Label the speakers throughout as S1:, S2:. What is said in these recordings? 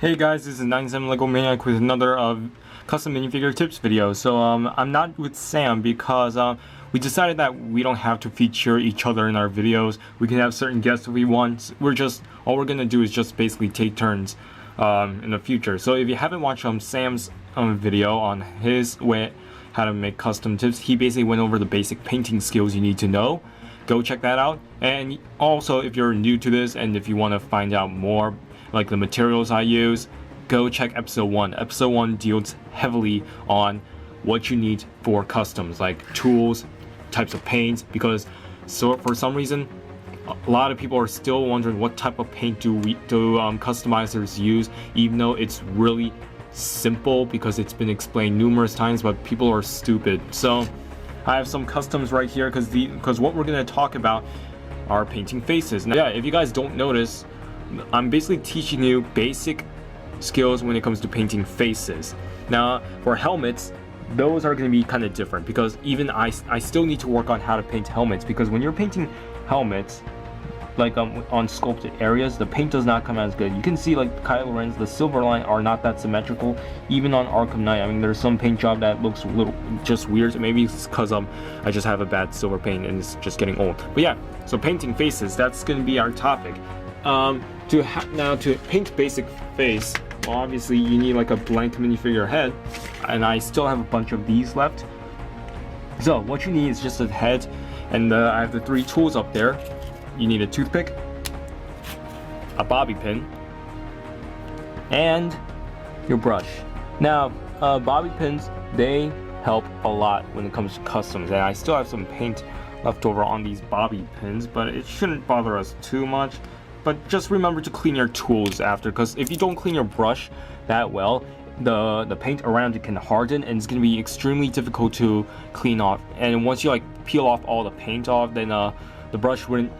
S1: Hey guys, this is 97 Lego Maniac with another custom minifigure tips video. So I'm not with Sam because we decided that we don't have to feature each other in our videos. We can have certain guests if we want. All we're gonna do is just basically take turns in the future. So if you haven't watched Sam's video on his way how to make custom tips, he basically went over the basic painting skills you need to know. Go check that out. And also, if you're new to this and if you want to find out more like the materials I use, go check episode 1. Episode 1 deals heavily on what you need for customs, like tools, types of paints, because for some reason a lot of people are still wondering what type of paint do customizers use, even though it's really simple because it's been explained numerous times, but people are stupid. So I have some customs right here because what we're going to talk about are painting faces. Now, yeah, if you guys don't notice, I'm basically teaching you basic skills when it comes to painting faces. Now, for helmets, those are going to be kind of different because even I still need to work on how to paint helmets, because when you're painting helmets, like on sculpted areas, the paint does not come as good. You can see like Kylo Ren's, the silver line are not that symmetrical. Even on Arkham Knight, I mean, there's some paint job that looks a little just weird. So maybe it's because I just have a bad silver paint and it's just getting old. But yeah, so painting faces, that's going to be our topic. To paint basic face, well, obviously you need like a blank minifigure head, and I still have a bunch of these left. So what you need is just a head, and I have the 3 tools up there. You need a toothpick, a bobby pin, and your brush. Now, bobby pins, they help a lot when it comes to customs, and I still have some paint left over on these bobby pins, but it shouldn't bother us too much. But just remember to clean your tools after, because if you don't clean your brush that well, the paint around it can harden and it's going to be extremely difficult to clean off. And once you like peel off all the paint off, then the brush would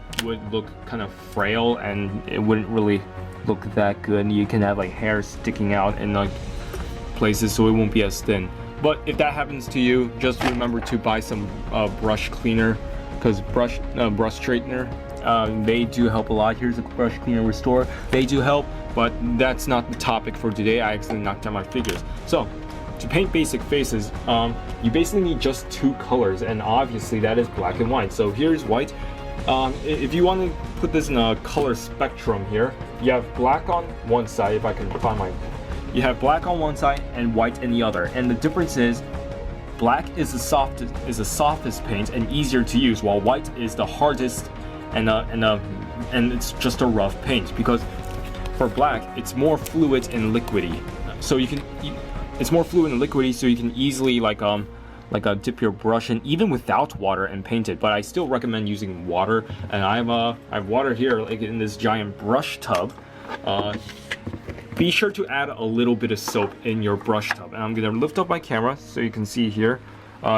S1: look kind of frail and it wouldn't really look that good. You can have like hair sticking out in like places, so it won't be as thin. But if that happens to you, just remember to buy some brush cleaner, because brush straightener, they do help a lot. Here's a brush cleaner restore. They do help, but that's not the topic for today. I actually knocked down my figures. So to paint basic faces, you basically need just 2 colors, and obviously that is black and white. So here's white. If you want to put this in a color spectrum here, you have black on one side. If I can find you have black on one side and white in the other. And the difference is, black is the softest paint and easier to use, while white is the hardest and it's just a rough paint. Because for black, it's more fluid and liquidy, so it's more fluid and liquidy, so you can easily dip your brush in even without water and paint it. But I still recommend using water, and I have water here like in this giant brush tub. Be sure to add a little bit of soap in your brush tub, and I'm gonna lift up my camera so you can see here.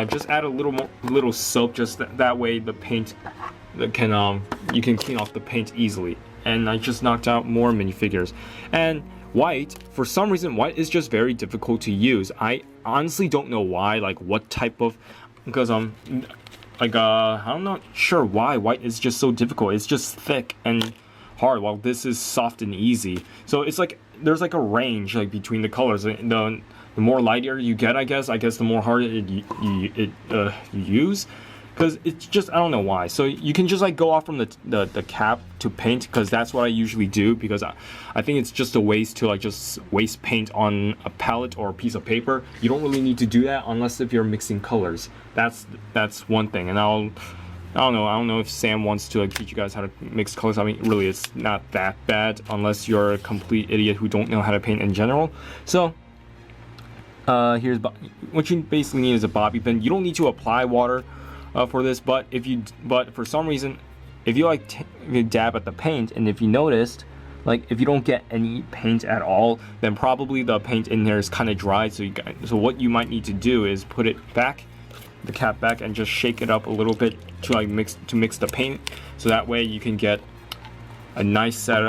S1: Just add a little soap, just that way the paint you can clean off the paint easily. And I just knocked out more minifigures. And white, for some reason, white is just very difficult to use. I honestly don't know why, like what type of, because I'm not sure why white is just so difficult. It's just thick and hard, while this is soft and easy. So it's like there's like a range like between the colors. The more lighter you get, I guess the more hard you use. Because it's just, I don't know why. So you can just like go off from the cap to paint, because that's what I usually do, because I think it's just a waste to like just waste paint on a palette or a piece of paper. You don't really need to do that unless if you're mixing colors. That's one thing. And I don't know if Sam wants to like teach you guys how to mix colors. I mean, really, it's not that bad unless you're a complete idiot who don't know how to paint in general. So here's what you basically need is a bobby pin. You don't need to apply water for this, but for some reason, if you you dab at the paint, and if you noticed, like if you don't get any paint at all, then probably the paint in there is kind of dry. So what you might need to do is put it back, the cap back, and just shake it up a little bit to like mix the paint, so that way you can get a nice set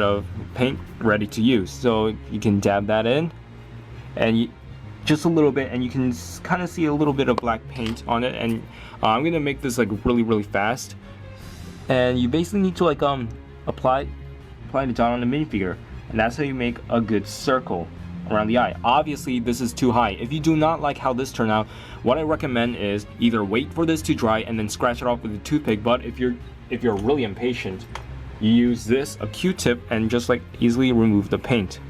S1: of paint ready to use. So you can dab that in, and just a little bit, and you can kind of see a little bit of black paint on it. And I'm gonna make this like really fast, and you basically need to like apply the dot on the minifigure. and that's how you make a good circle around the eye. Obviously this is too high. If you do not like how this turned out, what I recommend is either wait for this to dry and then scratch it off with a toothpick, but if you're really impatient, you use this, a Q-tip, and just like easily remove the paint.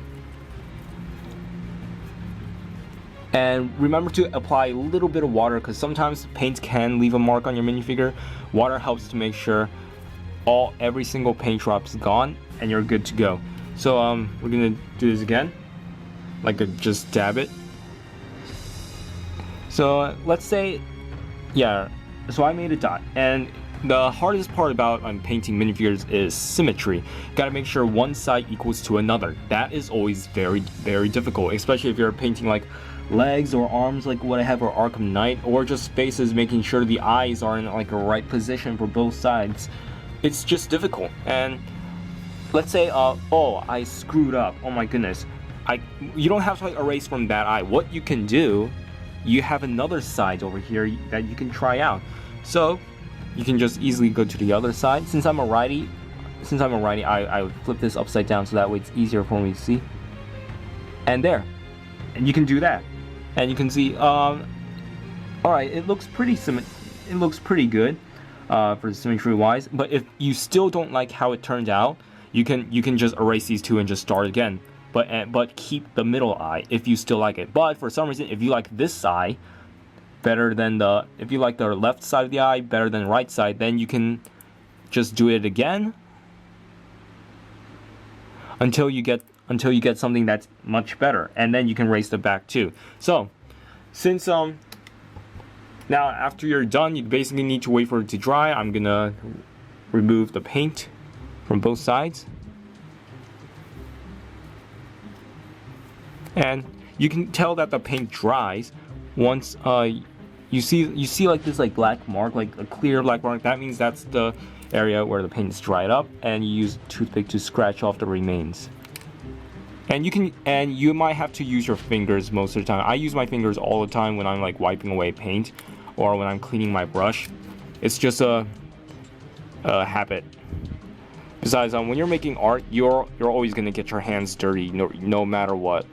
S1: And remember to apply a little bit of water, because sometimes paint can leave a mark on your minifigure. Water helps to make sure every single paint drop is gone and you're good to go. So we're gonna do this again, just dab it. So let's say, yeah, so I made a dot, and the hardest part about painting minifigures is symmetry. You gotta make sure one side equals to another. That is always very, very difficult, especially if you're painting like legs or arms like what I have for Arkham Knight, or just faces, making sure the eyes are in like a right position for both sides. It's just difficult. And let's say oh, I screwed up, oh my goodness, you don't have to like erase from that eye. What you can do, you have another side over here that you can try out. So you can just easily go to the other side. Since I'm a righty, I would flip this upside down so that way it's easier for me to see. And there, and you can do that, and you can see. All right, it looks pretty good for symmetry wise. But if you still don't like how it turned out, you can just erase these two and just start again. But keep the middle eye if you still like it. But for some reason, if you like this eye better than if you like the left side of the eye better than the right side, then you can just do it again until you get something that's much better, and then you can erase the back too. So since now after you're done, you basically need to wait for it to dry. I'm gonna remove the paint from both sides, and you can tell that the paint dries once you see like this black mark, like a clear black mark. That means that's the area where the paint is dried up, and you use a toothpick to scratch off the remains. And you might have to use your fingers most of the time. I use my fingers all the time when I'm like wiping away paint or when I'm cleaning my brush. It's just a habit. Besides, when you're making art, you're always gonna get your hands dirty, no matter what.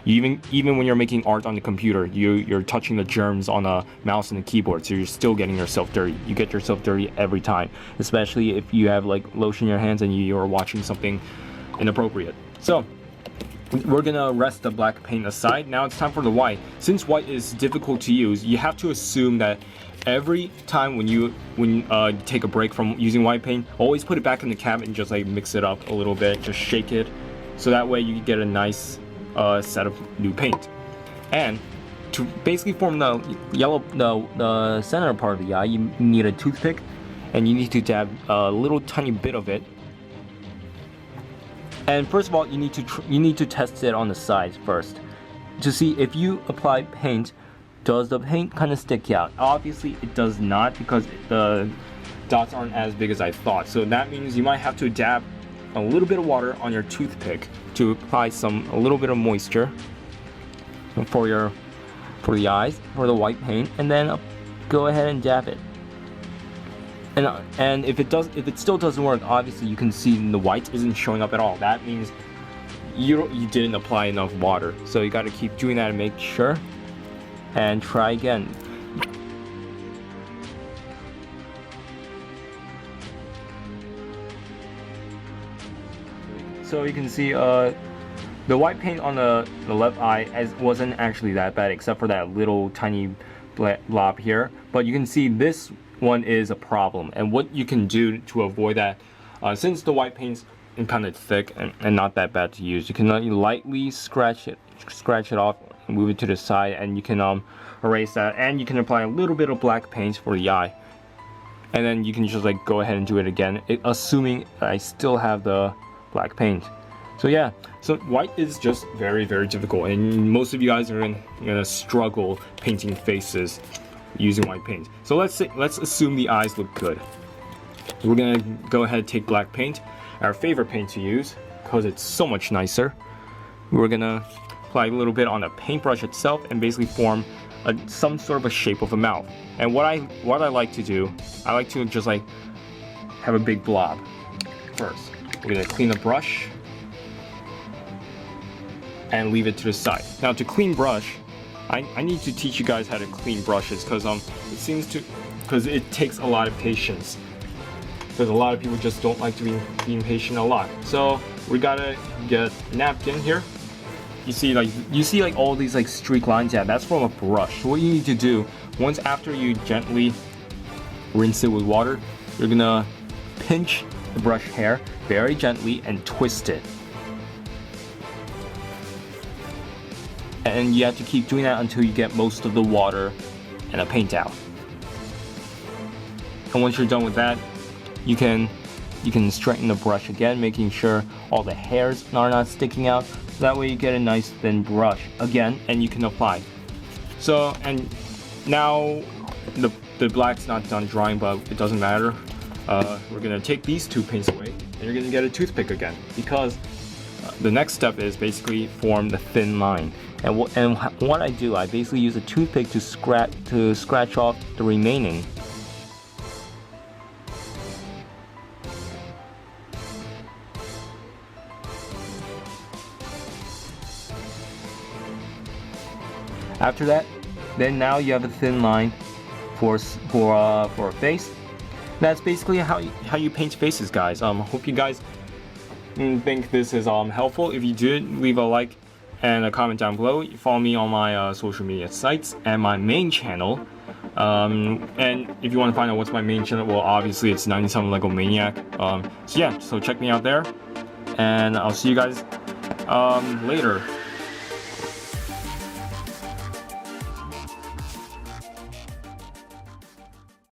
S1: Even when you're making art on the computer, you're touching the germs on a mouse and a keyboard, so you're still getting yourself dirty. You get yourself dirty every time, especially if you have like lotion in your hands and you're watching something inappropriate. So we're gonna rest the black paint aside. Now it's time for the white. Since white is difficult to use, you have to assume that every time when you take a break from using white paint, always put it back in the cabinet and just like mix it up a little bit, just shake it, so that way you get a nice set of new paint. And to basically form the center part of the eye, you need a toothpick, and you need to dab a little tiny bit of it. And first of all, you need to test it on the sides first to see if you apply paint, does the paint kind of stick out? Obviously it does not, because the dots aren't as big as I thought. So that means you might have to dab a little bit of water on your toothpick to apply a little bit of moisture for the eyes, for the white paint, and then go ahead and dab it. And if it still doesn't work, obviously you can see the white isn't showing up at all. That means you didn't apply enough water. So you got to keep doing that and make sure, and try again. So you can see the white paint on the left eye wasn't actually that bad, except for that little tiny blob here. But you can see this one is a problem, and what you can do to avoid that, since the white paint's kind of thick and not that bad to use, you can lightly scratch it off, move it to the side, and you can erase that, and you can apply a little bit of black paint for the eye, and then you can just like go ahead and do it again, assuming I still have the black paint. So yeah, so white is just very, very difficult, and most of you guys are gonna struggle painting faces using white paint. So let's assume the eyes look good. We're gonna go ahead and take black paint, our favorite paint to use, because it's so much nicer. We're gonna apply a little bit on the paintbrush itself and basically form some sort of a shape of a mouth. And what I like to do, I like to just like have a big blob first. We're gonna clean the brush, and leave it to the side. Now to clean brush, I need to teach you guys how to clean brushes because it takes a lot of patience. Because a lot of people just don't like to be impatient a lot. So we gotta get a napkin here. You see like all these like streak lines. Yeah, that's from a brush. So what you need to do once after you gently rinse it with water, you're gonna pinch the brush hair very gently and twist it. And you have to keep doing that until you get most of the water and the paint out. And once you're done with that, you can straighten the brush again, making sure all the hairs are not sticking out. So that way you get a nice thin brush again, and you can apply. So, and now the black's not done drying, but it doesn't matter. We're gonna take these two paints away, and you're gonna get a toothpick again, because the next step is basically form the thin line. And what I do, I basically use a toothpick to scratch off the remaining. After that, then now you have a thin line for a face. That's basically how you paint faces, guys. Hope you guys think this is helpful. If you did, leave a like and a comment down below. Follow me on my social media sites and my main channel. And if you want to find out what's my main channel, well, obviously it's 97 Lego Maniac. So yeah, so check me out there, and I'll see you guys later.